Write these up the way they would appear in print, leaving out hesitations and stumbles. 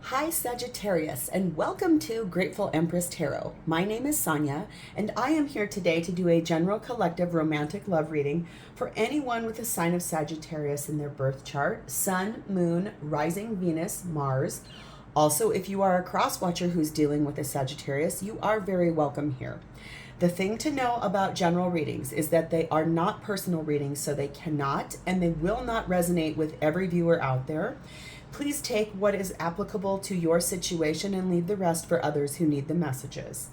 Hi Sagittarius, and welcome to Grateful Empress Tarot. My name is Sonia, and I am here today to do a general collective romantic love reading for anyone with a sign of Sagittarius in their birth chart, Sun, Moon, Rising Venus, Mars. Also, if you are a cross-watcher who's dealing with a Sagittarius, you are very welcome here. The thing to know about general readings is that they are not personal readings, so they cannot and they will not resonate with every viewer out there. Please take what is applicable to your situation and leave the rest for others who need the messages.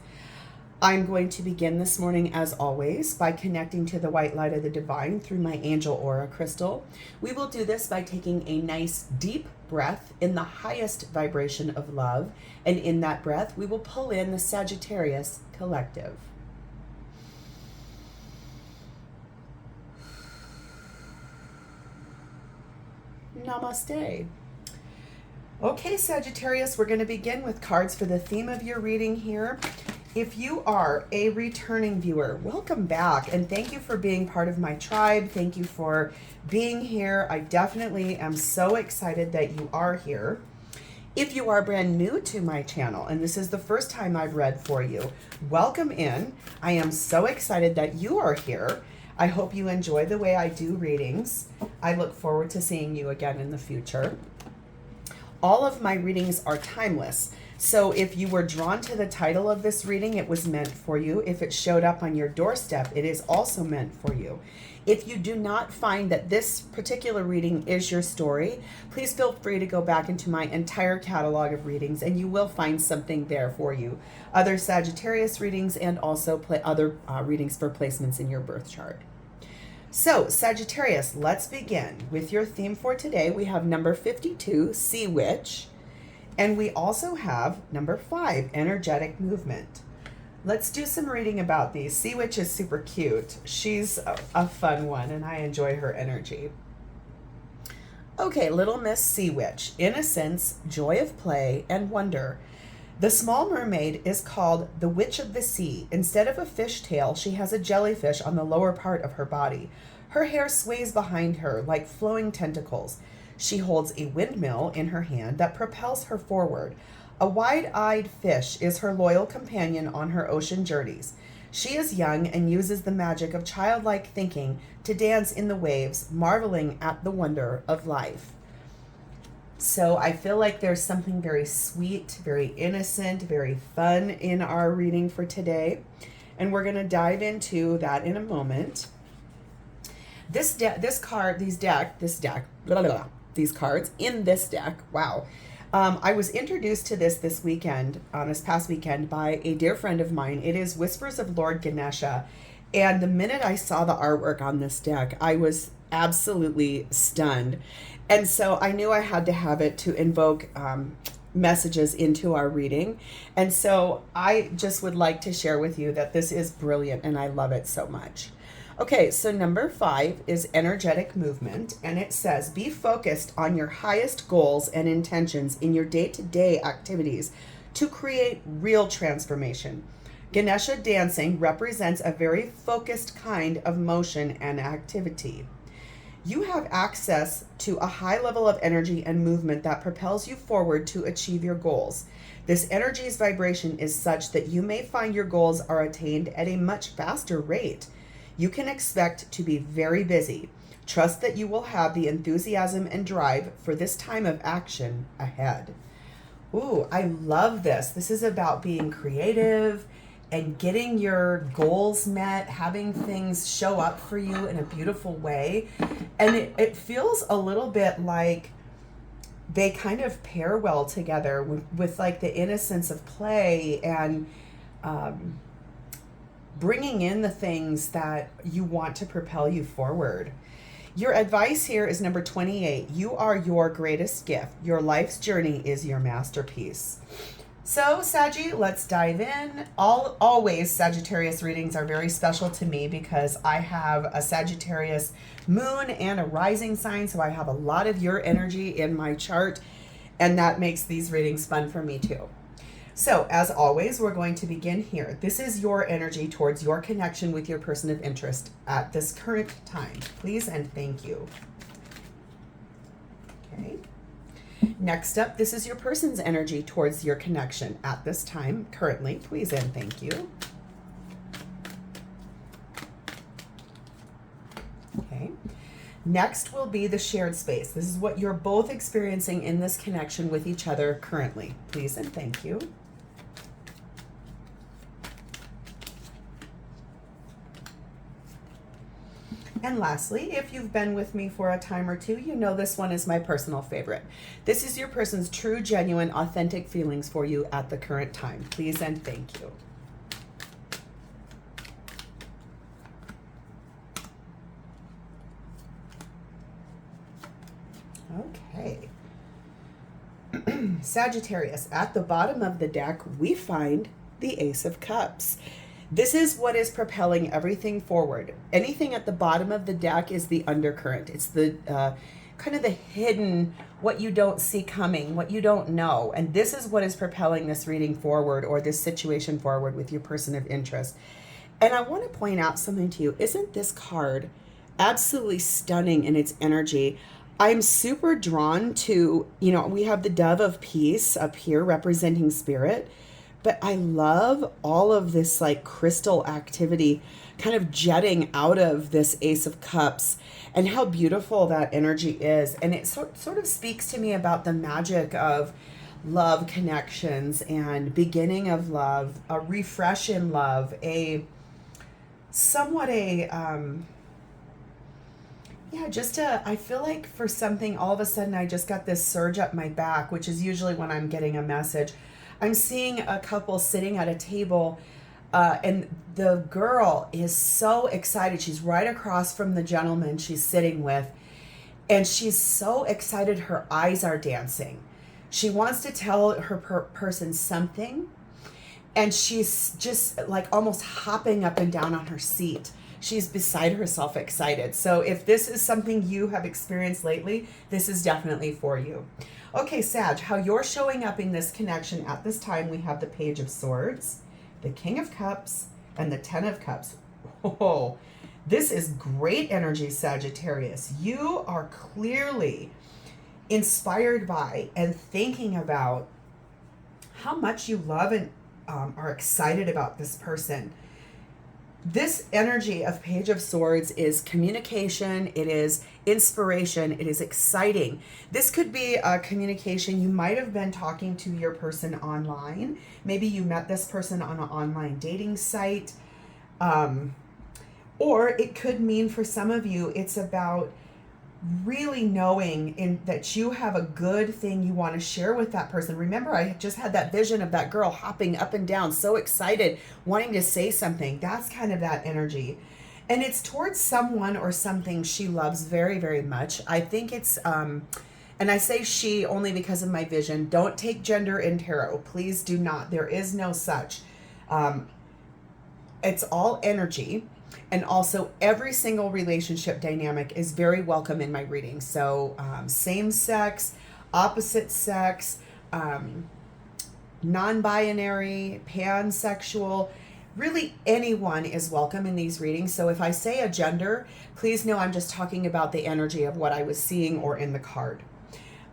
I'm going to begin this morning, as always, by connecting to the white light of the divine through my angel aura crystal. We will do this by taking a nice deep breath in the highest vibration of love, and in that breath, we will pull in the Sagittarius collective. Namaste. Okay, Sagittarius, we're going to begin with cards for the theme of your reading here. If you are a returning viewer, welcome back, and thank you for being part of my tribe. Thank you for being here. I definitely am so excited that you are here. If you are brand new to my channel, and this is the first time I've read for you, welcome in. I am so excited that you are here. I hope you enjoy the way I do readings. I look forward to seeing you again in the future. All of my readings are timeless. So if you were drawn to the title of this reading, it was meant for you. If it showed up on your doorstep, it is also meant for you. If you do not find that this particular reading is your story, please feel free to go back into my entire catalog of readings and you will find something there for you. Other Sagittarius readings and also other readings for placements in your birth chart. So, Sagittarius, let's begin with your theme for today. We have number 52, Sea Witch, and we also have number 5, Energetic Movement. Let's do some reading about these. Sea Witch is super cute. She's a fun one, and I enjoy her energy. Okay, Little Miss Sea Witch, innocence, joy of play, and wonder. The small mermaid is called the Witch of the Sea. Instead of a fish tail, she has a jellyfish on the lower part of her body. Her hair sways behind her like flowing tentacles. She holds a windmill in her hand that propels her forward. A wide-eyed fish is her loyal companion on her ocean journeys. She is young and uses the magic of childlike thinking to dance in the waves, marveling at the wonder of life. So I feel like there's something very sweet, very innocent, very fun in our reading for today. And we're going to dive into that in a moment. These cards in this deck, wow. I was introduced to this weekend, this past weekend, by a dear friend of mine. It is Whispers of Lord Ganesha. And the minute I saw the artwork on this deck, I was absolutely stunned. And so I knew I had to have it to invoke messages into our reading. And so I just would like to share with you that this is brilliant and I love it so much. Okay, so number 5 is Energetic Movement, and it says, be focused on your highest goals and intentions in your day-to-day activities to create real transformation. Ganesha dancing represents a very focused kind of motion and activity. You have access to a high level of energy and movement that propels you forward to achieve your goals. This energy's vibration is such that you may find your goals are attained at a much faster rate. You can expect to be very busy. Trust that you will have the enthusiasm and drive for this time of action ahead. Ooh, I love this. This is about being creative and getting your goals met, having things show up for you in a beautiful way. And it feels a little bit like they kind of pair well together with like the innocence of play and bringing in the things that you want to propel you forward. Your advice here is number 28. You are your greatest gift. Your life's journey is your masterpiece. So, Saggy, let's dive in. Always, Sagittarius readings are very special to me because I have a Sagittarius moon and a rising sign, so I have a lot of your energy in my chart, and that makes these readings fun for me too. So, as always, we're going to begin here. This is your energy towards your connection with your person of interest at this current time. Please and thank you. Okay. Next up, this is your person's energy towards your connection at this time, currently. Please and thank you. Okay. Next will be the shared space. This is what you're both experiencing in this connection with each other currently. Please and thank you. And lastly, if you've been with me for a time or two, you know this one is my personal favorite. This is your person's true, genuine, authentic feelings for you at the current time. Please and thank you. Okay. Sagittarius, at the bottom of the deck, we find the Ace of Cups. This is what is propelling everything forward. Anything at the bottom of the deck is the undercurrent. It's the kind of the hidden, what you don't see coming, what you don't know. And this is what is propelling this reading forward, or this situation forward with your person of interest. And I want to point out something to you. Isn't this card absolutely stunning in its energy? I'm super drawn to, you know, we have the Dove of Peace up here representing spirit. But I love all of this like crystal activity kind of jetting out of this Ace of Cups, and how beautiful that energy is. And it sort of speaks to me about the magic of love connections and beginning of love, a refresh in love, yeah, I feel like for something, all of a sudden I just got this surge up my back, which is usually when I'm getting a message. I'm seeing a couple sitting at a table, and the girl is so excited. She's right across from the gentleman she's sitting with, and she's so excited her eyes are dancing. She wants to tell her person something, and she's just like almost hopping up and down on her seat. She's beside herself excited. So if this is something you have experienced lately, this is definitely for you. Okay, Sag, how you're showing up in this connection at this time, we have the Page of Swords, the King of Cups, and the Ten of Cups. Oh, this is great energy, Sagittarius. You are clearly inspired by and thinking about how much you love and are excited about this person. This energy of Page of Swords is communication, it is inspiration, it is exciting. This could be a communication. You might have been talking to your person online. Maybe you met this person on an online dating site. Or it could mean for some of you, it's about really knowing that you have a good thing you want to share with that person. Remember, I just had that vision of that girl hopping up and down, so excited, wanting to say something. That's kind of that energy. And it's towards someone or something she loves very, very much. I think it's, and I say she only because of my vision. Don't take gender in tarot. Please do not. There is no such. It's all energy. And also, every single relationship dynamic is very welcome in my reading. So, same sex, opposite sex, non-binary, pansexual, really anyone is welcome in these readings. So if I say a gender, please know I'm just talking about the energy of what I was seeing or in the card.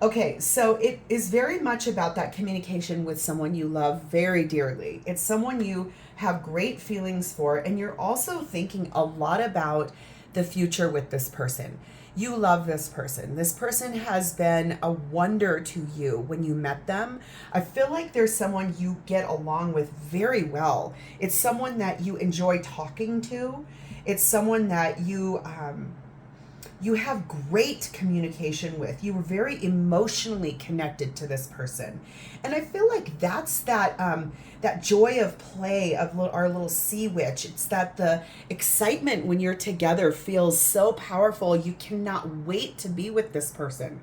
Okay, so it is very much about that communication with someone you love very dearly. It's someone you have great feelings for, and you're also thinking a lot about the future with this person. You love this person. This person has been a wonder to you when you met them. I feel like there's someone you get along with very well. It's someone that you enjoy talking to. It's someone that you have great communication with. You were very emotionally connected to this person. And I feel like that's that joy of play of our little sea witch. It's that the excitement when you're together feels so powerful. You cannot wait to be with this person.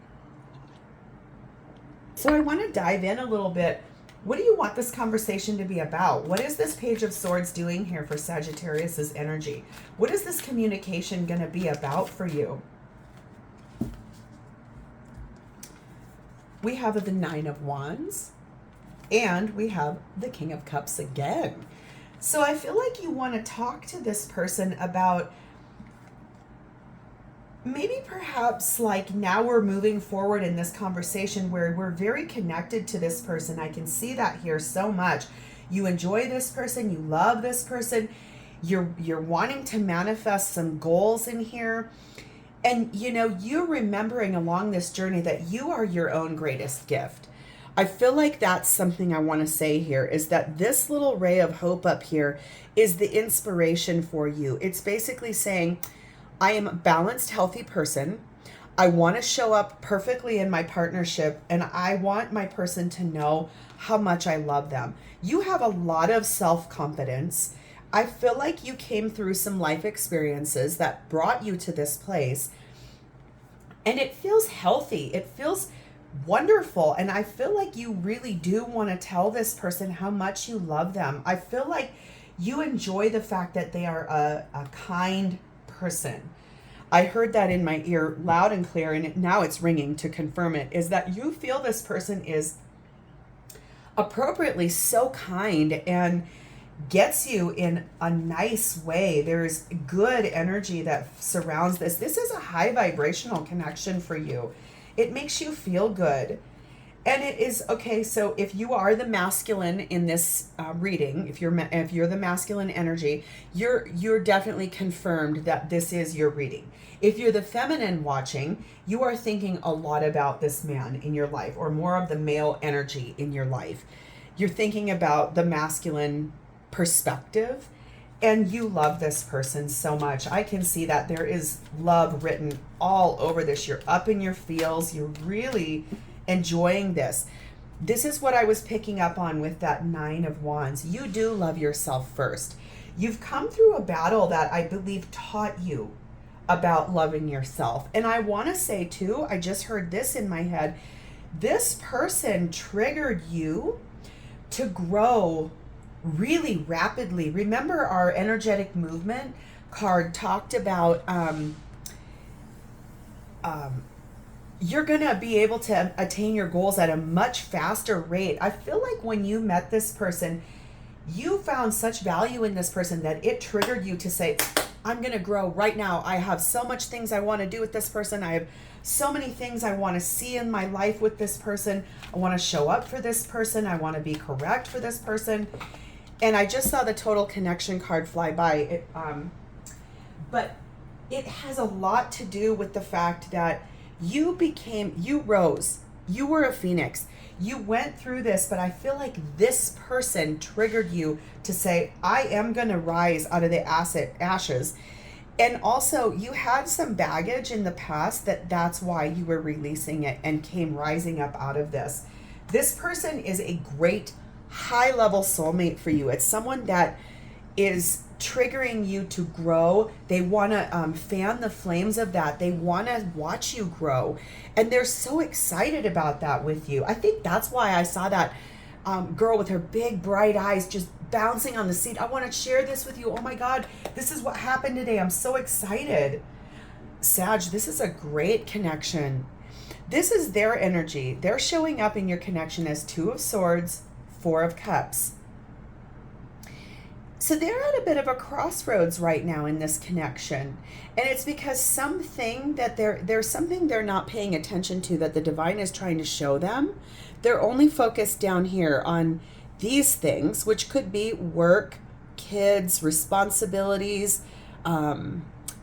So I want to dive in a little bit. What do you want this conversation to be about? What is this Page of Swords doing here for Sagittarius's energy? What is this communication going to be about for you? We have the Nine of Wands, and we have the King of Cups again. So I feel like you want to talk to this person about maybe perhaps like now we're moving forward in this conversation where we're very connected to this person. I can see that here so much. You enjoy this person, you love this person, you're wanting to manifest some goals in here. And you know, you're remembering along this journey that you are your own greatest gift. I feel like that's something I want to say here, is that this little ray of hope up here is the inspiration for you. It's basically saying, I am a balanced, healthy person. I want to show up perfectly in my partnership, and I want my person to know how much I love them. You have a lot of self-confidence. I feel like you came through some life experiences that brought you to this place, and it feels healthy. It feels wonderful. And I feel like you really do want to tell this person how much you love them. I feel like you enjoy the fact that they are a kind person. I heard that in my ear loud and clear, and now it's ringing to confirm it, is that you feel this person is appropriately so kind and gets you in a nice way. There's good energy that surrounds this. This is a high vibrational connection for you. It makes you feel good. And it is, okay, so if you are the masculine in this reading, if you're the masculine energy, you're definitely confirmed that this is your reading. If you're the feminine watching, you are thinking a lot about this man in your life, or more of the male energy in your life. You're thinking about the masculine perspective, and you love this person so much. I can see that there is love written all over this. You're up in your feels. You're really enjoying this. This is what I was picking up on with that 9 of Wands. You do love yourself first. You've come through a battle that I believe taught you about loving yourself. And I want to say too, I just heard this in my head. This person triggered you to grow really rapidly. Remember, our energetic movement card talked about you're gonna be able to attain your goals at a much faster rate. I feel like when you met this person, you found such value in this person that it triggered you to say, I'm gonna grow right now. I have so much things I want to do with this person. I have so many things I want to see in my life with this person. I want to show up for this person. I want to be correct for this person. And I just saw the total connection card fly by. But it has a lot to do with the fact that you rose. You were a phoenix. You went through this, but I feel like this person triggered you to say, I am going to rise out of the ashes. And also, you had some baggage in the past that's why you were releasing it and came rising up out of this. This person is a great high-level soulmate for you. It's someone that is triggering you to grow. They want to fan the flames of that. They want to watch you grow. And they're so excited about that with you. I think that's why I saw that girl with her big, bright eyes just bouncing on the seat. I want to share this with you. Oh my God, this is what happened today. I'm so excited. Sag, this is a great connection. This is their energy. They're showing up in your connection as 2 of Swords, 4 of Cups. So they're at a bit of a crossroads right now in this connection. And it's because there's something they're not paying attention to that the divine is trying to show them. They're only focused down here on these things, which could be work, kids, responsibilities,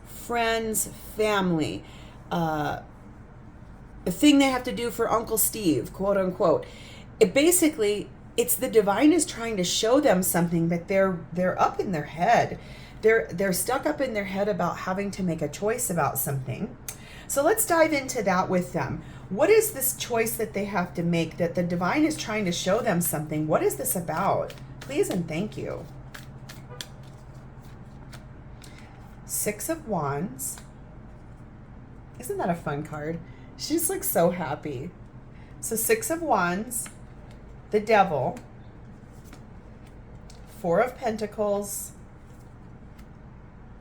friends, family, a thing they have to do for Uncle Steve, quote unquote. It's the divine is trying to show them something, but they're up in their head. They're stuck up in their head about having to make a choice about something. So let's dive into that with them. What is this choice that they have to make, that the divine is trying to show them something? What is this about? Please and thank you. 6 of Wands. Isn't that a fun card? She just looks so happy. So 6 of Wands, the Devil, 4 of Pentacles,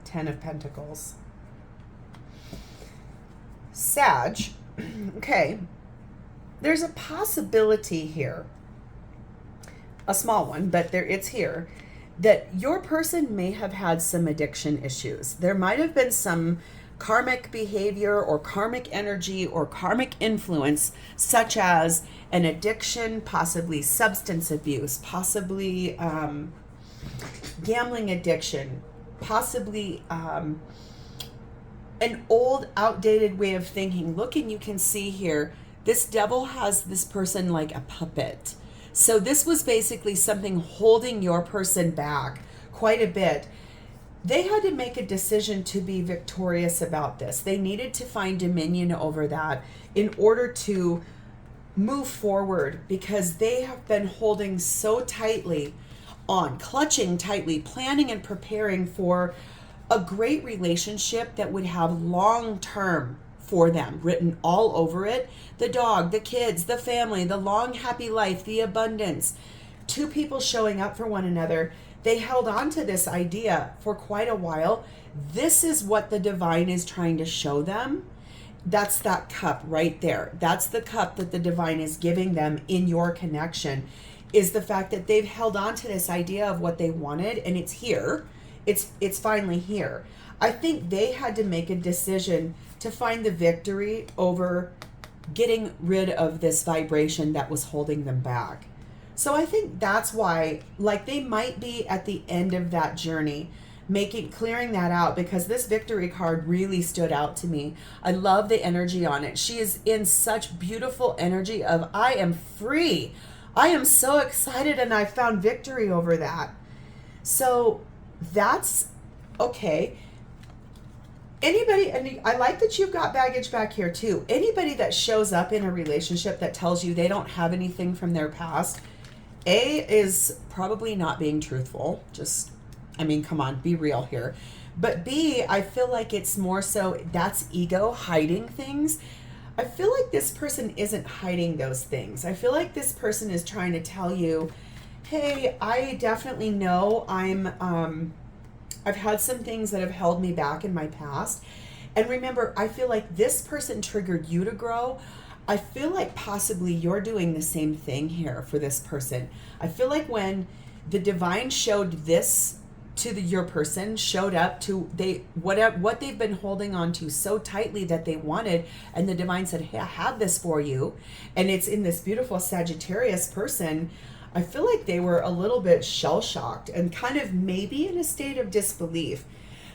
10 of Pentacles. Sag, okay, there's a possibility here, a small one, but it's here, that your person may have had some addiction issues. There might have been some karmic behavior or karmic energy or karmic influence, such as an addiction, possibly substance abuse, possibly gambling addiction, possibly an old, outdated way of thinking. Look, and you can see here, this devil has this person like a puppet. So this was basically something holding your person back quite a bit. They had to make a decision to be victorious about this. They needed to find dominion over that in order to move forward, because they have been holding so tightly on, clutching tightly, planning and preparing for a great relationship that would have long-term for them written all over it. The dog, the kids, the family, the long happy life, the abundance, two people showing up for one another. They held on to this idea for quite a while. This is what the divine is trying to show them. That's that cup right there. That's the cup that the divine is giving them in your connection, is the fact that they've held on to this idea of what they wanted, and it's here. It's finally here. I think they had to make a decision to find the victory over getting rid of this vibration that was holding them back. So I think that's why, like, they might be at the end of that journey, clearing that out, because this victory card really stood out to me. I love the energy on it. She is in such beautiful energy of, I am free. I am so excited, and I found victory over that. So that's okay. Anybody, and I like that you've got baggage back here too. Anybody that shows up in a relationship that tells you they don't have anything from their past, A, is probably not being truthful. Just, I mean, come on, be real here. But B, I feel like it's more so that's ego hiding things. I feel like this person isn't hiding those things. I feel like this person is trying to tell you, hey, I definitely know I've had some things that have held me back in my past. And remember, I feel like this person triggered you to grow. I feel like possibly you're doing the same thing here for this person. I feel like when the divine showed this to your person, showed up to what they've been holding on to so tightly that they wanted, and the divine said, hey, I have this for you, and it's in this beautiful Sagittarius person, I feel like they were a little bit shell-shocked and kind of maybe in a state of disbelief.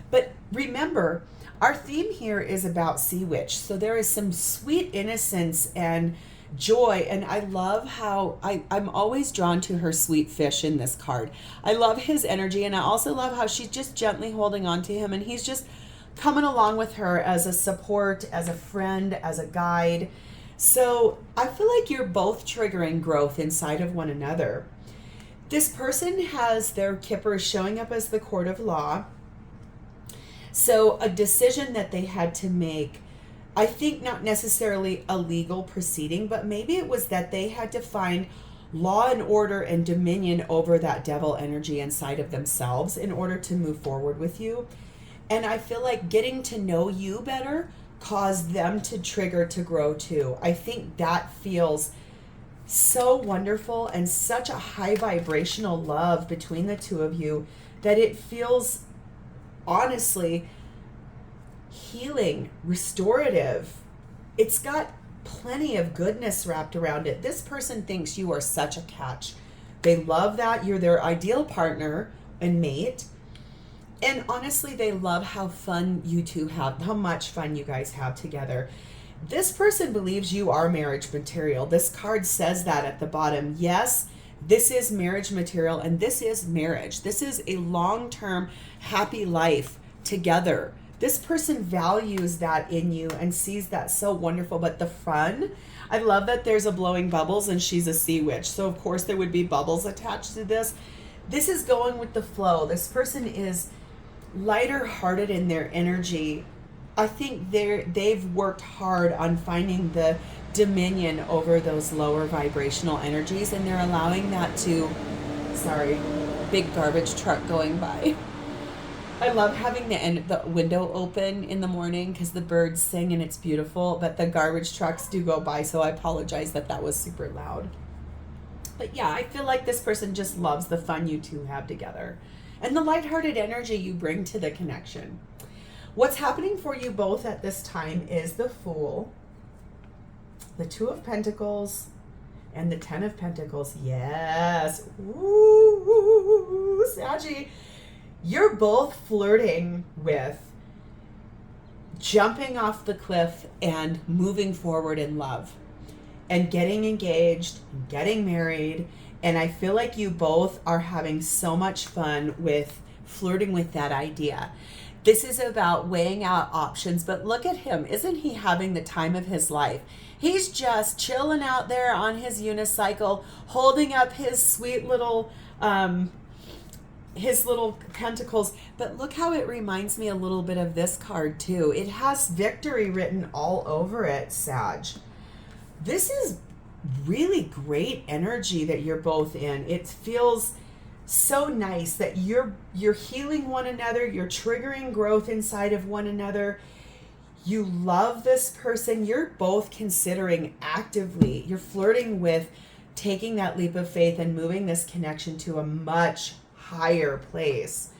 But remember, our theme here is about Sea Witch, so there is some sweet innocence and joy, and I love how I'm always drawn to her sweet fish in this card. I love his energy, and I also love how she's just gently holding on to him, and he's just coming along with her as a support, as a friend, as a guide. So I feel like you're both triggering growth inside of one another. This person has their Kipper showing up as the court of law. So a decision that they had to make, I think not necessarily a legal proceeding, but maybe it was that they had to find law and order and dominion over that devil energy inside of themselves in order to move forward with you. And I feel like getting to know you better caused them to trigger to grow too. I think that feels so wonderful and such a high vibrational love between the two of you that it feels honestly healing, restorative. It's got plenty of goodness wrapped around it. This person thinks you are such a catch. They love that you're their ideal partner and mate. And honestly, they love how fun you two have, how much fun you guys have together. This person believes you are marriage material. This card says that at the bottom. Yes, this is marriage material, and this is marriage. This is a long-term happy life together. This person values that in you and sees that so wonderful. But the fun, I love that there's a blowing bubbles and she's a sea witch. So of course there would be bubbles attached to this. This is going with the flow. This person is lighter hearted in their energy. I think they've worked hard on finding the dominion over those lower vibrational energies, and they're allowing that to, sorry, big garbage truck going by. I love having the window open in the morning because the birds sing and it's beautiful, but the garbage trucks do go by, so I apologize that was super loud. But yeah, I feel like this person just loves the fun you two have together and the lighthearted energy you bring to the connection. What's happening for you both at this time is the Fool, the Two of Pentacles, and the Ten of Pentacles. Yes. Ooh, Saggy. You're both flirting with jumping off the cliff and moving forward in love and getting engaged, and getting married. And I feel like you both are having so much fun with flirting with that idea. This is about weighing out options, but look at him. Isn't he having the time of his life? He's just chilling out there on his unicycle, holding up his sweet little, his little pentacles. But look how it reminds me a little bit of this card too. It has victory written all over it, Sag. This is really great energy that you're both in. It feels so nice that you're healing one another, you're triggering growth inside of one another. You love this person. You're both considering actively, you're flirting with taking that leap of faith and moving this connection to a much higher place.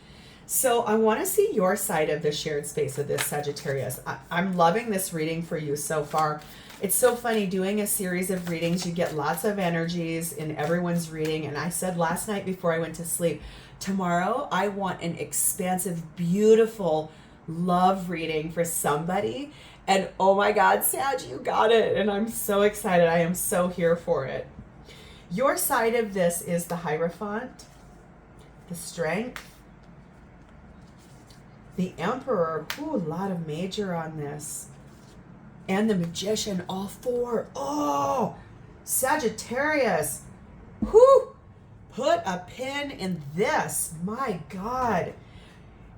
So I want to see your side of the shared space of this, Sagittarius. I'm loving this reading for you so far. It's so funny doing a series of readings. You get lots of energies in everyone's reading. And I said last night before I went to sleep, tomorrow I want an expansive, beautiful love reading for somebody. And oh my God, Sag, you got it. And I'm so excited. I am so here for it. Your side of this is the Hierophant, the Strength, the Emperor. Ooh, a lot of major on this. And the Magician, all four. Oh, Sagittarius. Whew. Put a pin in this. My God.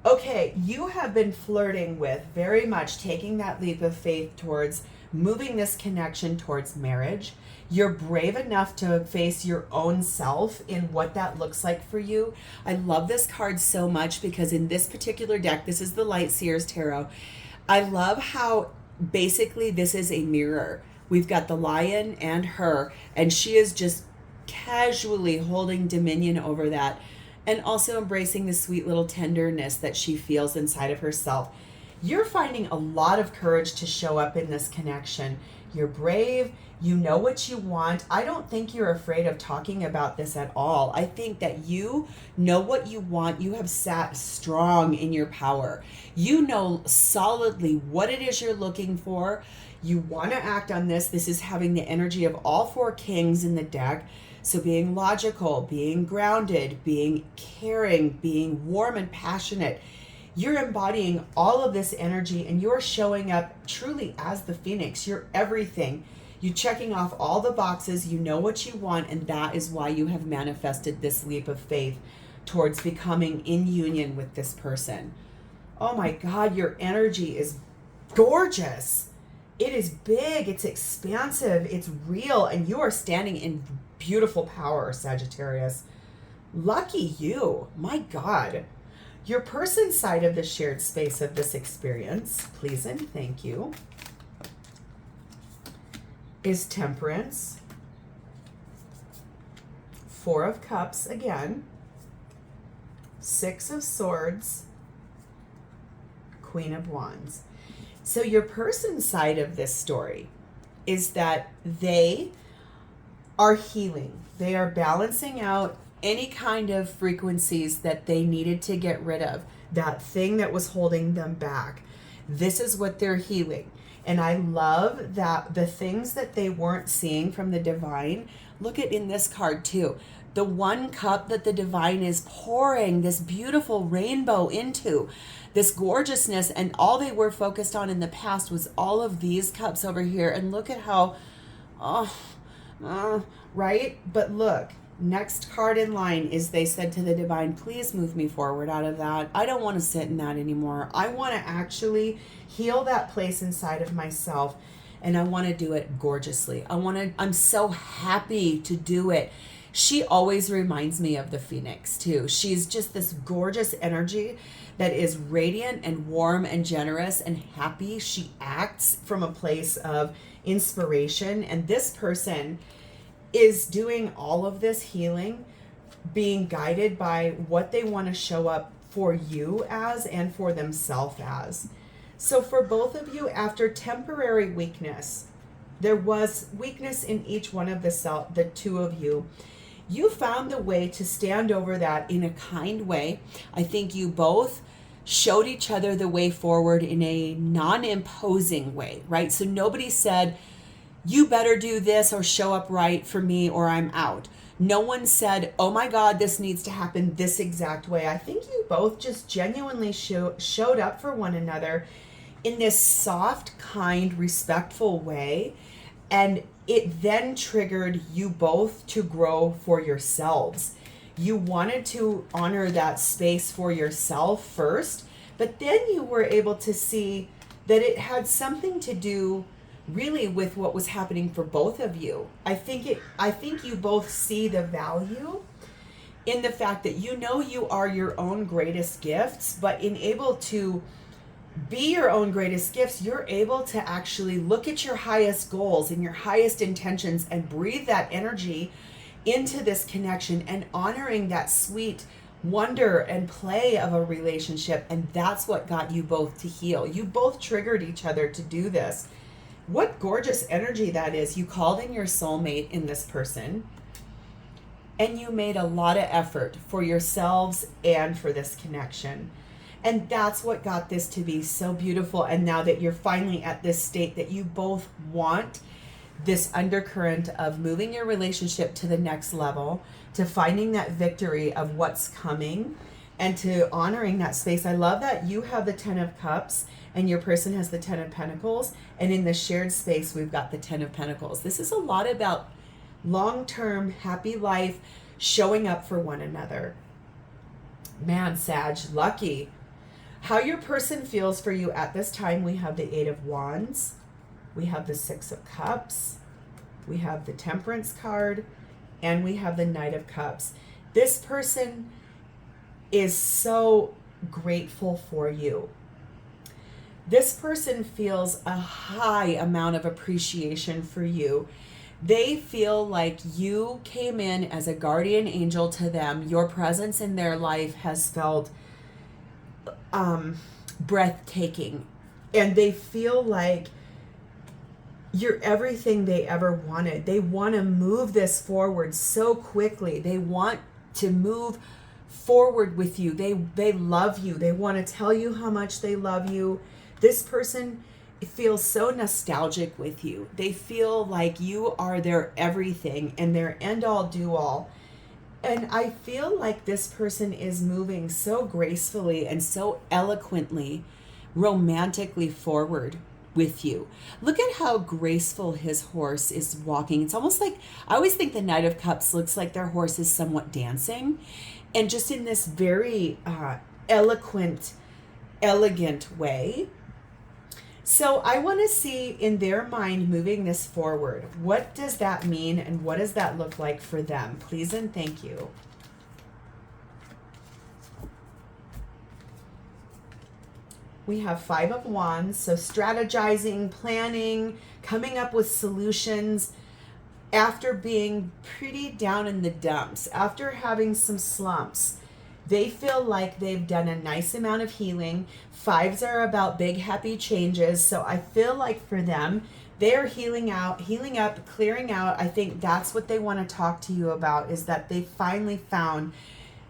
Okay, you have been flirting with very much taking that leap of faith towards moving this connection towards marriage. You're brave enough to face your own self in what that looks like for you. I love this card so much because in this particular deck, this is the Light Seers Tarot. I love how basically this is a mirror. We've got the lion and her, and she is just casually holding dominion over that and also embracing the sweet little tenderness that she feels inside of herself. You're finding a lot of courage to show up in this connection. You're brave. You know what you want. I don't think you're afraid of talking about this at all. I think that you know what you want. You have sat strong in your power. You know solidly what it is you're looking for. You want to act on this. This is having the energy of all four kings in the deck. So being logical, being grounded, being caring, being warm and passionate. You're embodying all of this energy and you're showing up truly as the Phoenix. You're everything. You're checking off all the boxes. You know what you want, and that is why you have manifested this leap of faith towards becoming in union with this person. Oh my God, your energy is gorgeous. It is big, it's expansive, it's real, and you are standing in beautiful power, Sagittarius. Lucky you. My God. Your person side of the shared space of this experience, please and thank you, is Temperance, Four of Cups again, Six of Swords, Queen of Wands. So your person side of this story is that they are healing. They are balancing out any kind of frequencies that they needed to get rid of, that thing that was holding them back. This is what they're healing. And I love that the things that they weren't seeing from the divine, look at in this card too. The one cup that the divine is pouring this beautiful rainbow into, this gorgeousness, and all they were focused on in the past was all of these cups over here. And look at how, right? But look, next card in line is they said to the divine, please move me forward out of that. I don't want to sit in that anymore. I want to actually heal that place inside of myself, and I want to do it gorgeously. I'm so happy to do it. She always reminds me of the Phoenix too. She's just this gorgeous energy that is radiant and warm and generous and happy. She acts from a place of inspiration, and this person is doing all of this healing, being guided by what they want to show up for you as and for themselves as. So for both of you, after temporary weakness, there was weakness in each one of the two of you. You found the way to stand over that in a kind way. I think you both showed each other the way forward in a non-imposing way, right? So nobody said, you better do this or show up right for me or I'm out. No one said, oh my God, this needs to happen this exact way. I think you both just genuinely showed up for one another in this soft, kind, respectful way. And it then triggered you both to grow for yourselves. You wanted to honor that space for yourself first, but then you were able to see that it had something to do really with what was happening for both of you. I think you both see the value in the fact that you know you are your own greatest gifts, but in able to be your own greatest gifts, you're able to actually look at your highest goals and your highest intentions and breathe that energy into this connection and honoring that sweet wonder and play of a relationship. And that's what got you both to heal. You both triggered each other to do this. What gorgeous energy that is. You called in your soulmate in this person, and you made a lot of effort for yourselves and for this connection. And that's what got this to be so beautiful. And now that you're finally at this state that you both want this undercurrent of moving your relationship to the next level, to finding that victory of what's coming, and to honoring that space. I love that you have the 10 of Cups and your person has the 10 of Pentacles. And in the shared space, we've got the 10 of Pentacles. This is a lot about long-term, happy life, showing up for one another. Man, Sag, lucky. How your person feels for you at this time, we have the 8 of Wands, we have the 6 of Cups, we have the Temperance card, and we have the Knight of Cups. This person is so grateful for you. This person feels a high amount of appreciation for you. They feel like you came in as a guardian angel to them. Your presence in their life has felt breathtaking, and they feel like you're everything they ever wanted. They want to move this forward so quickly. They want to move forward with you. They love you. They want to tell you how much they love you. This person feels so nostalgic with you. They feel like you are their everything and their end all do all. And I feel like this person is moving so gracefully and so eloquently, romantically forward with you. Look at how graceful his horse is walking. It's almost like, I always think the Knight of Cups looks like their horse is somewhat dancing, and just in this very eloquent, elegant way. So I want to see in their mind moving this forward. What does that mean, and what does that look like for them? Please and thank you. We have 5 of Wands, so strategizing, planning, coming up with solutions after being pretty down in the dumps, after having some slumps. They feel like they've done a nice amount of healing. 5s are about big, happy changes. So I feel like for them, they're healing up, clearing out. I think that's what they want to talk to you about, is that they finally found,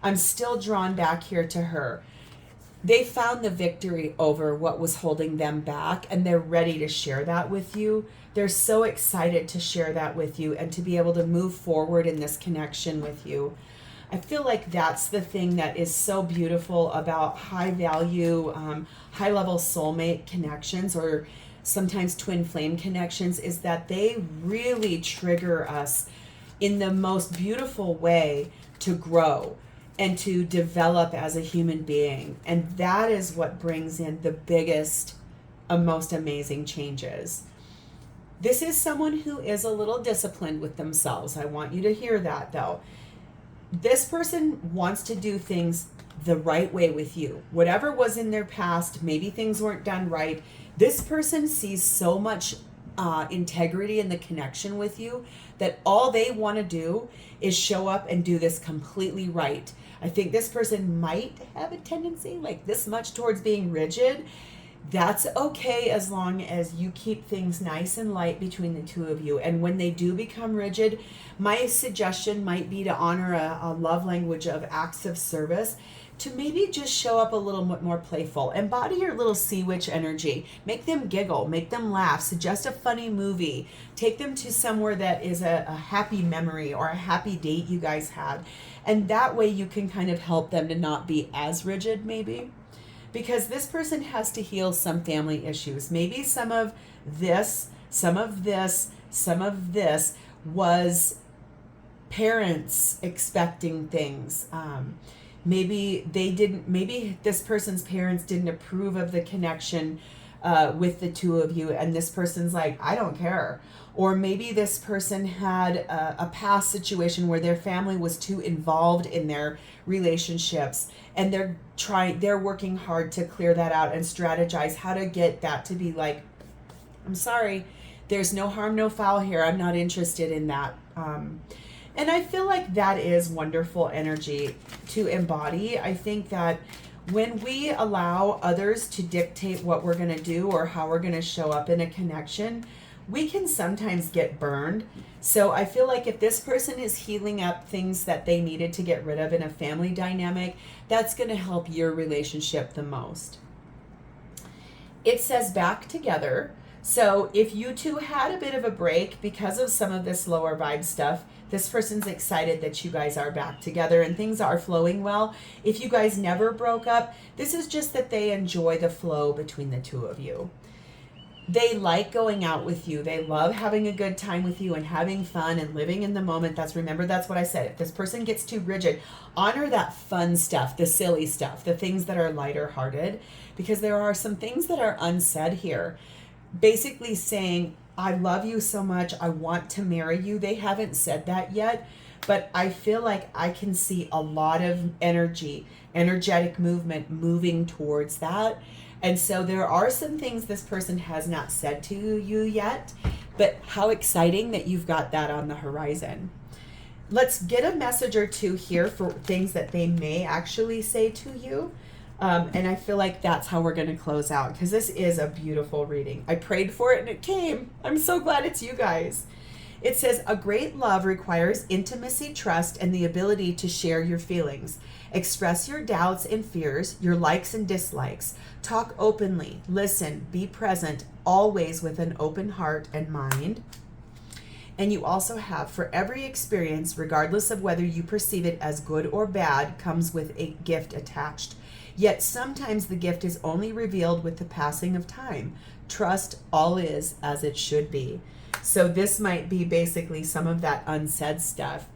I'm still drawn back here to her. They found the victory over what was holding them back, and they're ready to share that with you. They're so excited to share that with you and to be able to move forward in this connection with you. I feel like that's the thing that is so beautiful about high value, high level soulmate connections, or sometimes twin flame connections, is that they really trigger us in the most beautiful way to grow and to develop as a human being. And that is what brings in the biggest, most amazing changes. This is someone who is a little disciplined with themselves. I want you to hear that though. This person wants to do things the right way with you. Whatever was in their past, maybe things weren't done right. This person sees so much integrity in the connection with you that all they want to do is show up and do this completely right. I think this person might have a tendency like this much towards being rigid. That's okay as long as you keep things nice and light between the two of you. And when they do become rigid, my suggestion might be to honor a love language of acts of service, to maybe just show up a little bit more playful. Embody your little sea witch energy. Make them giggle, make them laugh, suggest a funny movie, take them to somewhere that is a happy memory or a happy date you guys had. And that way you can kind of help them to not be as rigid maybe. Because this person has to heal some family issues. Maybe some of this, some of this, some of this was parents expecting things. Maybe this person's parents didn't approve of the connection with the two of you, and this person's like, I don't care. Or maybe this person had a past situation where their family was too involved in their relationships, and they're working hard to clear that out and strategize how to get that to be like, I'm sorry, there's no harm, no foul here. I'm not interested in that. And I feel like that is wonderful energy to embody. I think that when we allow others to dictate what we're going to do or how we're going to show up in a connection, we can sometimes get burned. So I feel like if this person is healing up things that they needed to get rid of in a family dynamic, that's going to help your relationship the most. It says back together. So if you two had a bit of a break because of some of this lower vibe stuff, this person's excited that you guys are back together and things are flowing well. If you guys never broke up, this is just that they enjoy the flow between the two of you. They like going out with you. They love having a good time with you and having fun and living in the moment. Remember, that's what I said. If this person gets too rigid, honor that fun stuff, the silly stuff, the things that are lighter hearted, because there are some things that are unsaid here. Basically saying, I love you so much, I want to marry you. They haven't said that yet, but I feel like I can see a lot of energetic movement moving towards that. And so there are some things this person has not said to you yet, but how exciting that you've got that on the horizon. Let's get a message or two here for things that they may actually say to you. And I feel like that's how we're going to close out, because this is a beautiful reading. I prayed for it and it came. I'm so glad it's you guys. It says, a great love requires intimacy, trust, and the ability to share your feelings. Express your doubts and fears, your likes and dislikes. Talk openly, listen, be present, always with an open heart and mind. And you also have, for every experience, regardless of whether you perceive it as good or bad, comes with a gift attached. Yet sometimes the gift is only revealed with the passing of time. Trust all is as it should be. So this might be basically some of that unsaid stuff.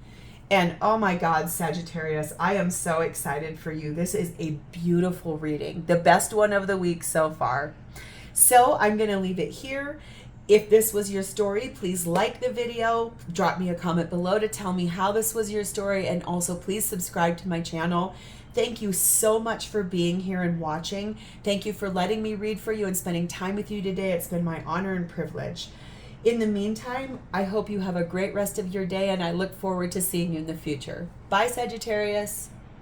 And oh my God, Sagittarius, I am so excited for you. This is a beautiful reading, the best one of the week so far. So I'm going to leave it here. If this was your story, please like the video, drop me a comment below to tell me how this was your story, and also please subscribe to my channel. Thank you so much for being here and watching. Thank you for letting me read for you and spending time with you today. It's been my honor and privilege. In the meantime, I hope you have a great rest of your day, and I look forward to seeing you in the future. Bye, Sagittarius.